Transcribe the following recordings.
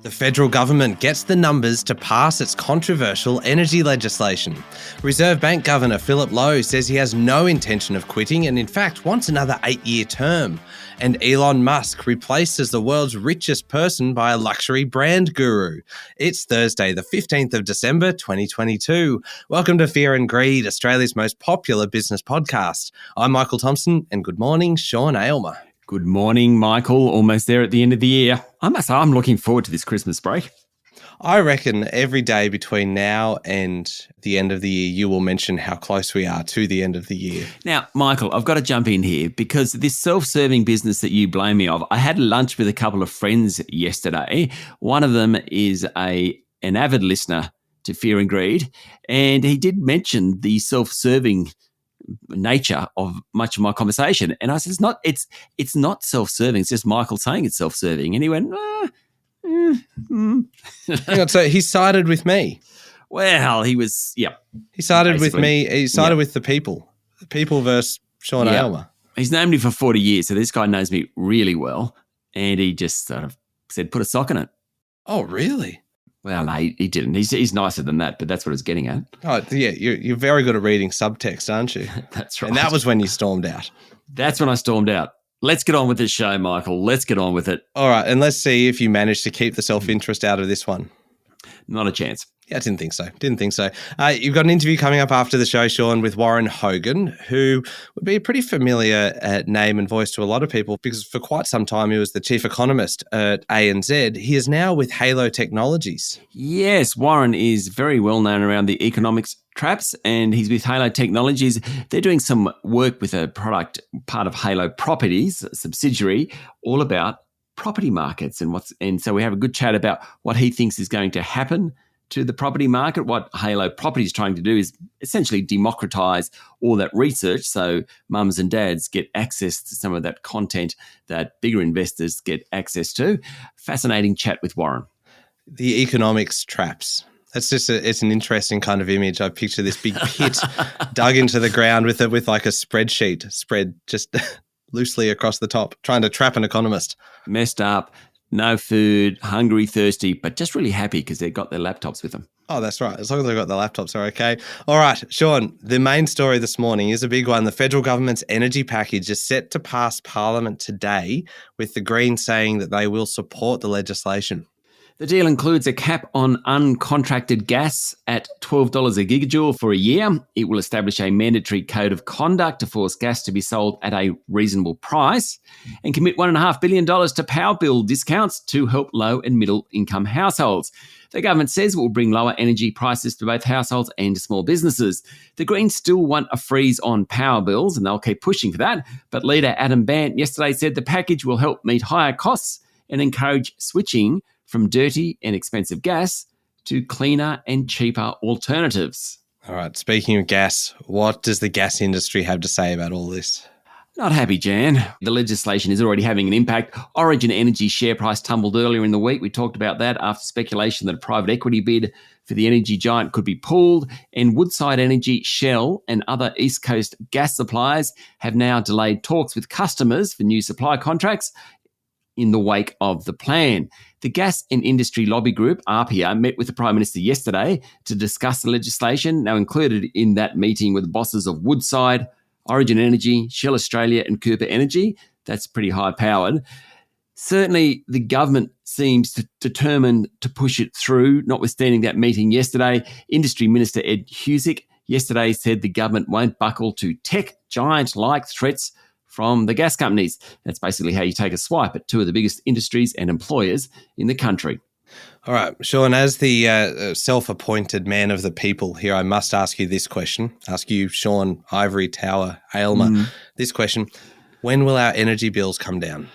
The federal government gets the numbers to pass its controversial energy legislation. Reserve Bank Governor Philip Lowe says he has no intention of quitting and in fact wants another 8-year term. And Elon Musk replaced as the world's richest person by a luxury brand guru. It's Thursday, the 15th of December, 2022. Welcome to Fear and Greed, Australia's most popular business podcast. I'm Michael Thompson and good morning, Sean Aylmer. Good morning, Michael. Almost there at the end of the year. I must say, I'm looking forward to this Christmas break. I reckon every day between now and the end of the year, you will mention how close we are to the end of the year. Now, Michael, I've got to jump in here because this self-serving business that you blame me of, I had lunch with a couple of friends yesterday. One of them is an avid listener to Fear and Greed, and he did mention the self-serving nature of much of my conversation. And I said, it's not self-serving. It's just Michael saying it's self-serving. And he went, Hang on, so he sided with me. Well, he was, He sided basically with me. He sided with the people. The people versus Sean Aylmer. He's known me for 40 years, so this guy knows me really well. And he just sort of said, put a sock in it. Oh, really? Well, no, he didn't. He's nicer than that, but that's what I was getting at. Oh, yeah, you're very good at reading subtext, aren't you? That's right. And that was when you stormed out. That's when I stormed out. Let's get on with this show, Michael. Let's get on with it. All right, and let's see if you managed to keep the self-interest out of this one. Not a chance. Yeah, I didn't think so. You've got an interview coming up after the show, Sean, with Warren Hogan, who would be a pretty familiar name and voice to a lot of people because for quite some time he was the chief economist at ANZ. He is now with Halo Technologies. Yes, Warren is very well known around the economics traps and he's with Halo Technologies. They're doing some work with a product, part of Halo Properties, a subsidiary, all about property markets and so we have a good chat about what he thinks is going to happen to the property market. What Halo Property is trying to do is essentially democratize all that research so mums and dads get access to some of that content that bigger investors get access to. Fascinating chat with Warren. The economics traps. That's just it's an interesting kind of image. I picture this big pit dug into the ground with like a spreadsheet spread just loosely across the top, trying to trap an economist. Messed up. No food, hungry, thirsty, but just really happy because they've got their laptops with them. Oh, that's right. As long as they've got the laptops, are okay. All right, Sean, the main story this morning is a big one. The federal government's energy package is set to pass Parliament today, with the Greens saying that they will support the legislation. The deal includes a cap on uncontracted gas at $12 a gigajoule for a year. It will establish a mandatory code of conduct to force gas to be sold at a reasonable price and commit $1.5 billion to power bill discounts to help low and middle income households. The government says it will bring lower energy prices to both households and small businesses. The Greens still want a freeze on power bills and they'll keep pushing for that. But leader Adam Bandt yesterday said the package will help meet higher costs and encourage switching from dirty and expensive gas to cleaner and cheaper alternatives. All right, speaking of gas, what does the gas industry have to say about all this? Not happy, Jan. The legislation is already having an impact. Origin Energy's share price tumbled earlier in the week. We talked about that after speculation that a private equity bid for the energy giant could be pulled. And Woodside Energy, Shell and other East Coast gas suppliers have now delayed talks with customers for new supply contracts in the wake of the plan. The Gas and Industry Lobby Group, RBA, met with the Prime Minister yesterday to discuss the legislation. Now included in that meeting were the bosses of Woodside, Origin Energy, Shell Australia and Cooper Energy. That's pretty high-powered. Certainly, the government seems determined to push it through, notwithstanding that meeting yesterday. Industry Minister Ed Husic yesterday said the government won't buckle to tech giant-like threats from the gas companies. That's basically how you take a swipe at two of the biggest industries and employers in the country. All right, Sean, as the self-appointed man of the people here, I must ask you this question. Ask you, Sean, Ivory Tower, Aylmer, this question. When will our energy bills come down?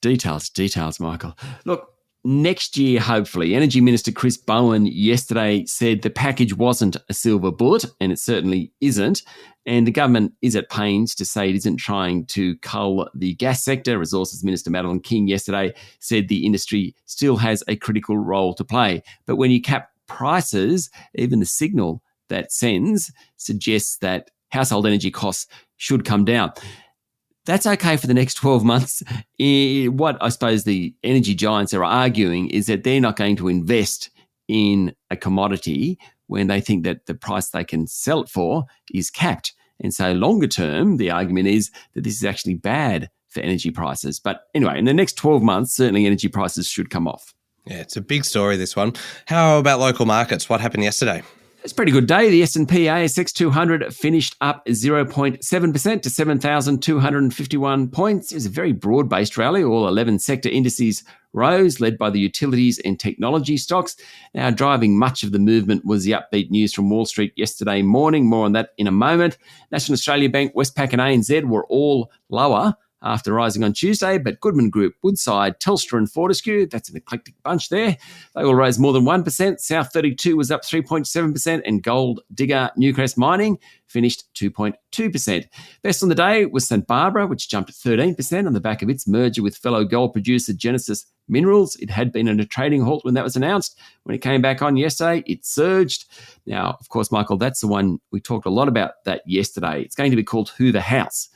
Details, Michael. Look, next year, hopefully. Energy Minister Chris Bowen yesterday said the package wasn't a silver bullet, and it certainly isn't. And the government is at pains to say it isn't trying to cull the gas sector. Resources Minister Madeleine King yesterday said the industry still has a critical role to play. But when you cap prices, even the signal that sends suggests that household energy costs should come down. That's okay for the next 12 months. What I suppose the energy giants are arguing is that they're not going to invest in a commodity when they think that the price they can sell it for is capped. And so longer term, the argument is that this is actually bad for energy prices. But anyway, in the next 12 months, certainly energy prices should come off. Yeah, it's a big story, this one. How about local markets? What happened yesterday? It's a pretty good day. The S&P ASX 200 finished up 0.7% to 7,251 points. It was a very broad-based rally. All 11 sector indices rose, led by the utilities and technology stocks. Now, driving much of the movement was the upbeat news from Wall Street yesterday morning. More on that in a moment. National Australia Bank, Westpac and ANZ were all lower after rising on Tuesday, but Goodman Group, Woodside, Telstra and Fortescue, that's an eclectic bunch there, they all rose more than 1%. South 32 was up 3.7%, and Gold Digger Newcrest Mining finished 2.2%. Best on the day was St Barbara, which jumped 13% on the back of its merger with fellow gold producer Genesis Minerals. It had been in a trading halt when that was announced. When it came back on yesterday, it surged. Now, of course, Michael, that's the one we talked a lot about that yesterday. It's going to be called Hoover House,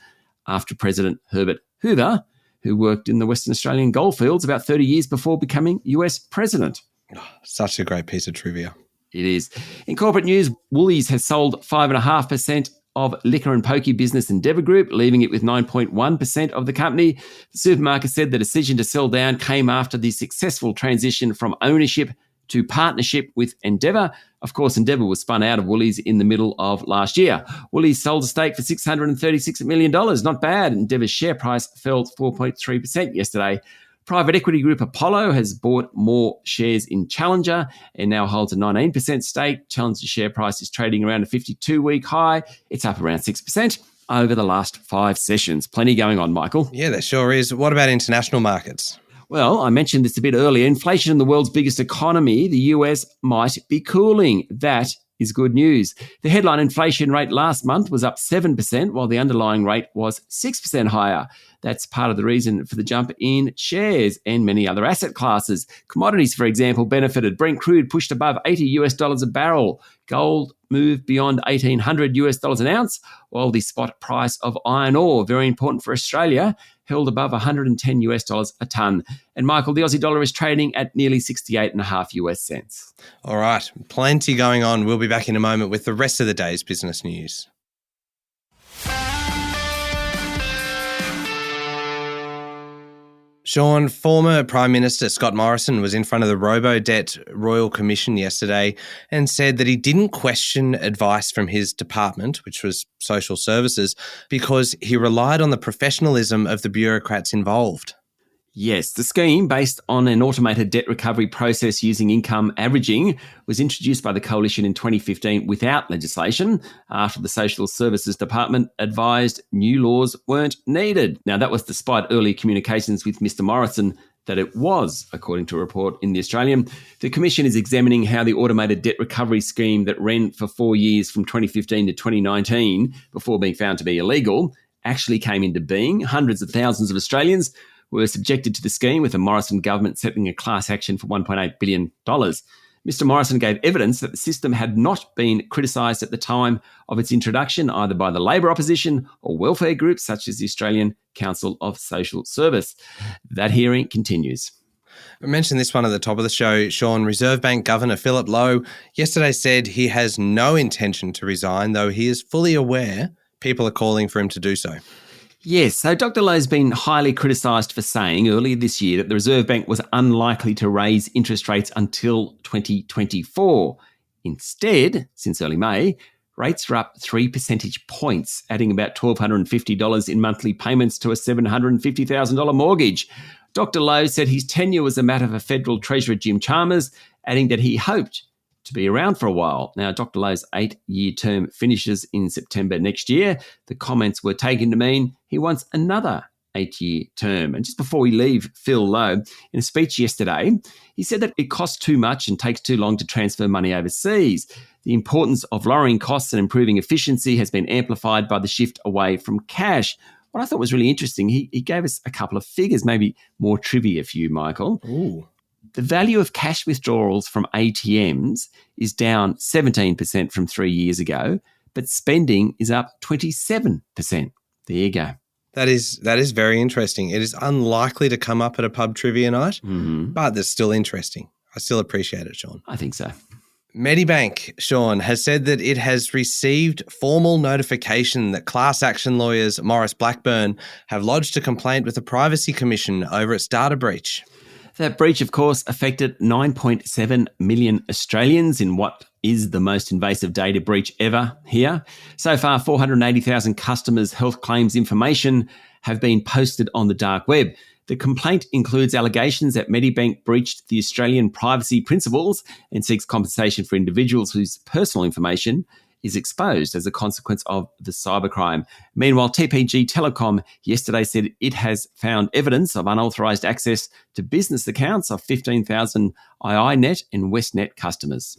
after President Herbert Hoover, who worked in the Western Australian goldfields about 30 years before becoming US president. Oh, such a great piece of trivia. It is. In corporate news, Woolies has sold 5.5% of liquor and pokie business Endeavour Group, leaving it with 9.1% of the company. The supermarket said the decision to sell down came after the successful transition from ownership to partnership with Endeavour. Of course, Endeavour was spun out of Woolies in the middle of last year. Woolies sold a stake for $636 million. Not bad. Endeavour's share price fell 4.3% yesterday. Private equity group Apollo has bought more shares in Challenger and now holds a 19% stake. Challenger's share price is trading around a 52-week high. It's up around 6% over the last 5 sessions. Plenty going on, Michael. Yeah, there sure is. What about international markets? Well, I mentioned this a bit earlier. Inflation in the world's biggest economy, the US, might be cooling. That is good news. The headline inflation rate last month was up 7%, while the underlying rate was 6% higher. That's part of the reason for the jump in shares and many other asset classes. Commodities, for example, benefited. Brent crude pushed above $80 a barrel. Gold moved beyond $1,800 an ounce, while the spot price of iron ore, very important for Australia, held above $110 a tonne. And Michael, the Aussie dollar is trading at nearly 68.5 US cents. All right, plenty going on. We'll be back in a moment with the rest of the day's business news. Sean, former Prime Minister Scott Morrison was in front of the Robo-Debt Royal Commission yesterday and said that he didn't question advice from his department, which was social services, because he relied on the professionalism of the bureaucrats involved. Yes, the scheme, based on an automated debt recovery process using income averaging, was introduced by the Coalition in 2015 without legislation after the Social Services Department advised new laws weren't needed. Now, that was despite early communications with Mr Morrison that it was, according to a report in The Australian. The Commission is examining how the automated debt recovery scheme that ran for 4 years from 2015 to 2019, before being found to be illegal, actually came into being. Hundreds of thousands of Australians were subjected to the scheme, with the Morrison government settling a class action for $1.8 billion. Mr Morrison gave evidence that the system had not been criticised at the time of its introduction, either by the Labor opposition or welfare groups such as the Australian Council of Social Service. That hearing continues. I mentioned this one at the top of the show, Sean. Reserve Bank Governor Philip Lowe yesterday said he has no intention to resign, though he is fully aware people are calling for him to do so. Yes, so Dr Lowe's been highly criticised for saying earlier this year that the Reserve Bank was unlikely to raise interest rates until 2024. Instead, since early May, rates are up 3 percentage points, adding about $1,250 in monthly payments to a $750,000 mortgage. Dr Lowe said his tenure was a matter for Federal Treasurer Jim Chalmers, adding that he hoped to be around for a while. Now, Dr Lowe's 8-year term finishes in September next year. The comments were taken to mean he wants another 8-year term. And just before we leave Phil Lowe, in a speech yesterday, he said that it costs too much and takes too long to transfer money overseas. The importance of lowering costs and improving efficiency has been amplified by the shift away from cash. What I thought was really interesting, he gave us a couple of figures, maybe more trivia for you, Michael. Ooh. The value of cash withdrawals from ATMs is down 17% from 3 years ago, but spending is up 27%. There you go. That is very interesting. It is unlikely to come up at a pub trivia night, but it's still interesting. I still appreciate it, Sean. I think so. Medibank, Sean, has said that it has received formal notification that class action lawyers Maurice Blackburn have lodged a complaint with the Privacy Commission over its data breach. That breach, of course, affected 9.7 million Australians in what is the most invasive data breach ever here. So far, 480,000 customers' health claims information have been posted on the dark web. The complaint includes allegations that Medibank breached the Australian privacy principles and seeks compensation for individuals whose personal information is exposed as a consequence of the cybercrime. Meanwhile, TPG Telecom yesterday said it has found evidence of unauthorised access to business accounts of 15,000 iiNet and WestNet customers.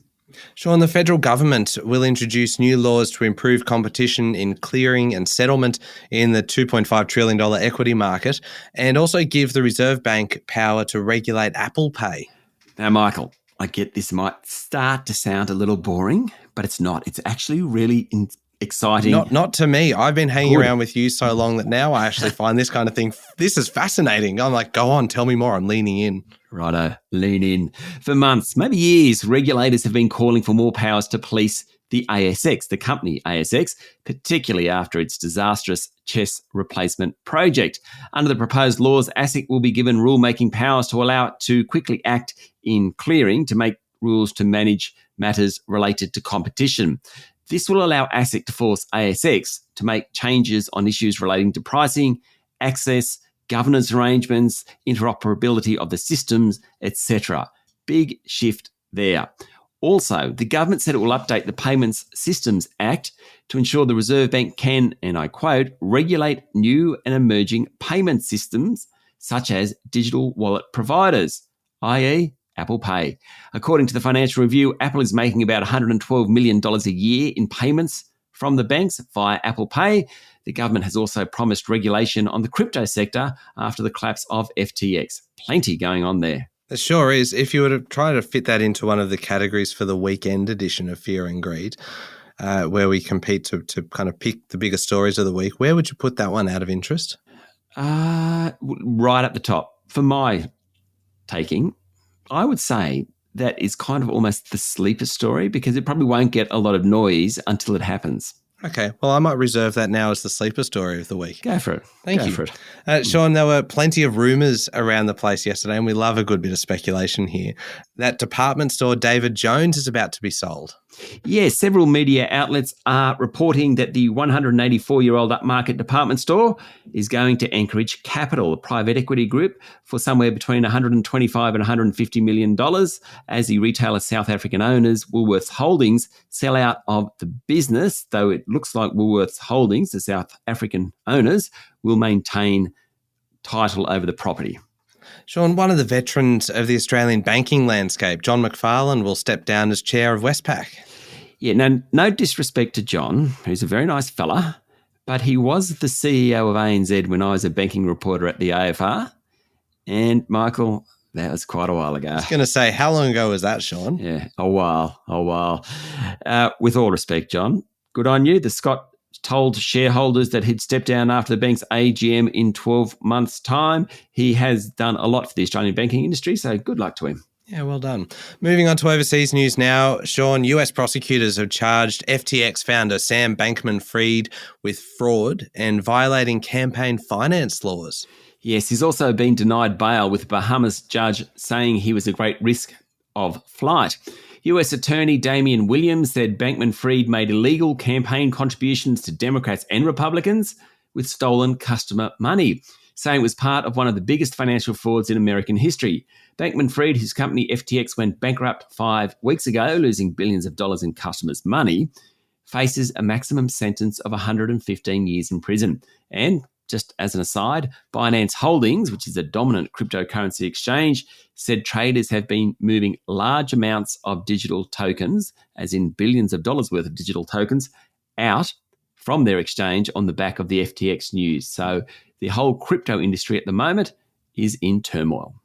Sean, the federal government will introduce new laws to improve competition in clearing and settlement in the $2.5 trillion equity market and also give the Reserve Bank power to regulate Apple Pay. Now, Michael, I get this might start to sound a little boring, but it's not. It's actually really exciting. Not to me. I've been hanging around with you so long that now I actually find this kind of thing, this is fascinating. I'm like, go on, tell me more. I'm leaning in. Righto, lean in. For months, maybe years, regulators have been calling for more powers to police the ASX, the company ASX, particularly after its disastrous CHESS replacement project. Under the proposed laws, ASIC will be given rulemaking powers to allow it to quickly act in clearing to make rules to manage matters related to competition. This will allow ASIC to force ASX to make changes on issues relating to pricing, access, governance arrangements, interoperability of the systems, etc. Big shift there. Also, the government said it will update the Payments Systems Act to ensure the Reserve Bank can, and I quote, regulate new and emerging payment systems such as digital wallet providers, i.e. Apple Pay. According to the Financial Review, Apple is making about $112 million a year in payments from the banks via Apple Pay. The government has also promised regulation on the crypto sector after the collapse of FTX. Plenty going on there. It sure is. If you were to try to fit that into one of the categories for the weekend edition of Fear and Greed, where we compete to kind of pick the biggest stories of the week, where would you put that one out of interest? Right at the top. For my taking, I would say that is kind of almost the sleeper story because it probably won't get a lot of noise until it happens. Okay, well, I might reserve that now as the sleeper story of the week. Go for it. Thank you. For it. Sean, there were plenty of rumours around the place yesterday, and we love a good bit of speculation here, that department store David Jones is about to be sold. Yes, several media outlets are reporting that the 184-year-old upmarket department store is going to Anchorage Capital, a private equity group, for somewhere between $125 and $150 million as the retailer South African owners, Woolworths Holdings, sell out of the business, though it looks like Woolworths Holdings, the South African owners, will maintain title over the property. Sean, one of the veterans of the Australian banking landscape, John McFarlane, will step down as chair of Westpac. Yeah, no disrespect to John, who's a very nice fella, but he was the CEO of ANZ when I was a banking reporter at the AFR. And, Michael, that was quite a while ago. I was going to say, how long ago was that, Sean? Yeah, a while. With all respect, John, good on you. The Scot told shareholders that he'd step down after the bank's AGM in 12 months' time. He has done a lot for the Australian banking industry, so good luck to him. Yeah, well done. Moving on to overseas news now. Sean, US prosecutors have charged FTX founder Sam Bankman-Fried with fraud and violating campaign finance laws. Yes, he's also been denied bail, with a Bahamas judge saying he was a great risk of flight. US Attorney Damian Williams said Bankman-Fried made illegal campaign contributions to Democrats and Republicans with stolen customer money, saying it was part of one of the biggest financial frauds in American history. Bankman-Fried, whose company FTX went bankrupt 5 weeks ago, losing billions of dollars in customers' money, faces a maximum sentence of 115 years in prison. And just as an aside, Binance Holdings, which is a dominant cryptocurrency exchange, said traders have been moving large amounts of digital tokens, as in billions of dollars worth of digital tokens, out from their exchange on the back of the FTX news. So the whole crypto industry at the moment is in turmoil.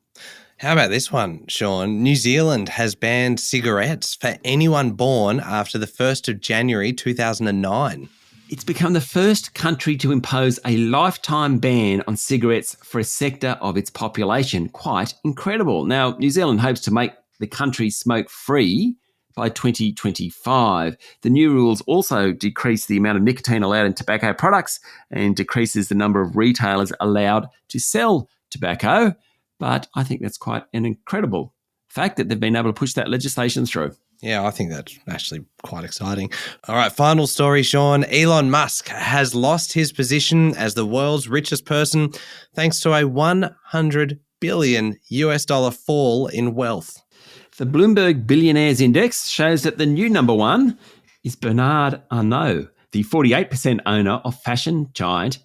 How about this one, Sean? New Zealand has banned cigarettes for anyone born after the 1st of January 2009. It's become the first country to impose a lifetime ban on cigarettes for a sector of its population. Quite incredible. Now, New Zealand hopes to make the country smoke-free by 2025. The new rules also decrease the amount of nicotine allowed in tobacco products and decreases the number of retailers allowed to sell tobacco. But I think that's quite an incredible fact that they've been able to push that legislation through. Yeah, I think that's actually quite exciting. All right, final story, Sean. Elon Musk has lost his position as the world's richest person thanks to a $100 billion fall in wealth. The Bloomberg Billionaires Index shows that the new number one is Bernard Arnault, the 48% owner of fashion giant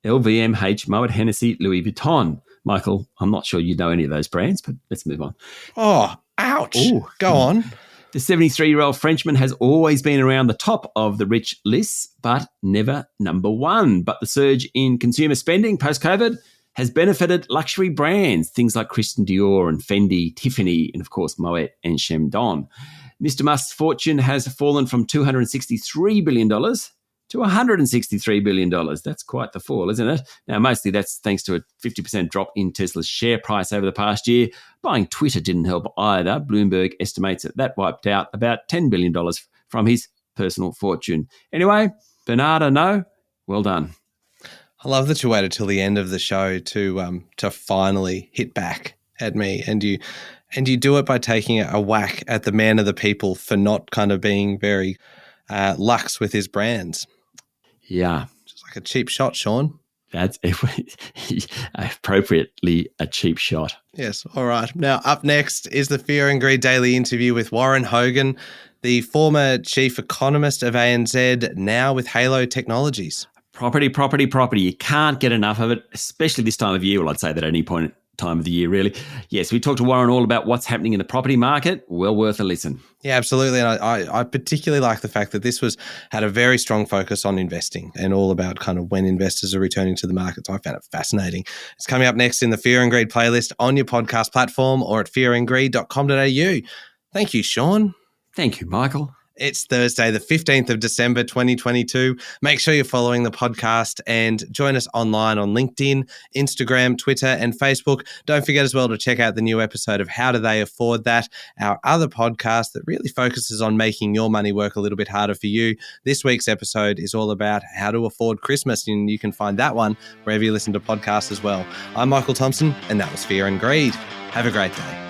LVMH, Moet Hennessy, Louis Vuitton. Michael, I'm not sure you know any of those brands, but let's move on. Oh, ouch. Ooh. Go on. The 73-year-old Frenchman has always been around the top of the rich lists, but never number one. But the surge in consumer spending post-COVID has benefited luxury brands, things like Christian Dior and Fendi, Tiffany, and of course Moet and Chandon. Mr. Musk's fortune has fallen from $263 billion to $163 billion. That's quite the fall, isn't it? Now, mostly that's thanks to a 50% drop in Tesla's share price over the past year. Buying Twitter didn't help either. Bloomberg estimates that wiped out about $10 billion from his personal fortune. Anyway, Bernard Arnault, well done. I love that you waited till the end of the show to finally hit back at me, and you do it by taking a whack at the man of the people for not kind of being very luxe with his brands. Yeah. Just like a cheap shot, Sean. That's appropriately a cheap shot. Yes. All right. Now, up next is the Fear and Greed Daily interview with Warren Hogan, the former chief economist of ANZ, now with Halo Technologies. Property. You can't get enough of it, especially this time of year. Well, I'd say that at any point time of the year, really. Yes, we talked to Warren all about what's happening in the property market. Well worth a listen. Yeah, absolutely. And I particularly like the fact that this had a very strong focus on investing and all about kind of when investors are returning to the markets. I found it fascinating. It's coming up next in the Fear and Greed playlist on your podcast platform or at fearandgreed.com.au. Thank you, Sean. Thank you, Michael. It's Thursday, the 15th of December, 2022. Make sure you're following the podcast and join us online on LinkedIn, Instagram, Twitter, and Facebook. Don't forget as well to check out the new episode of How Do They Afford That, our other podcast that really focuses on making your money work a little bit harder for you. This week's episode is all about how to afford Christmas, and you can find that one wherever you listen to podcasts as well. I'm Michael Thompson, and that was Fear and Greed. Have a great day.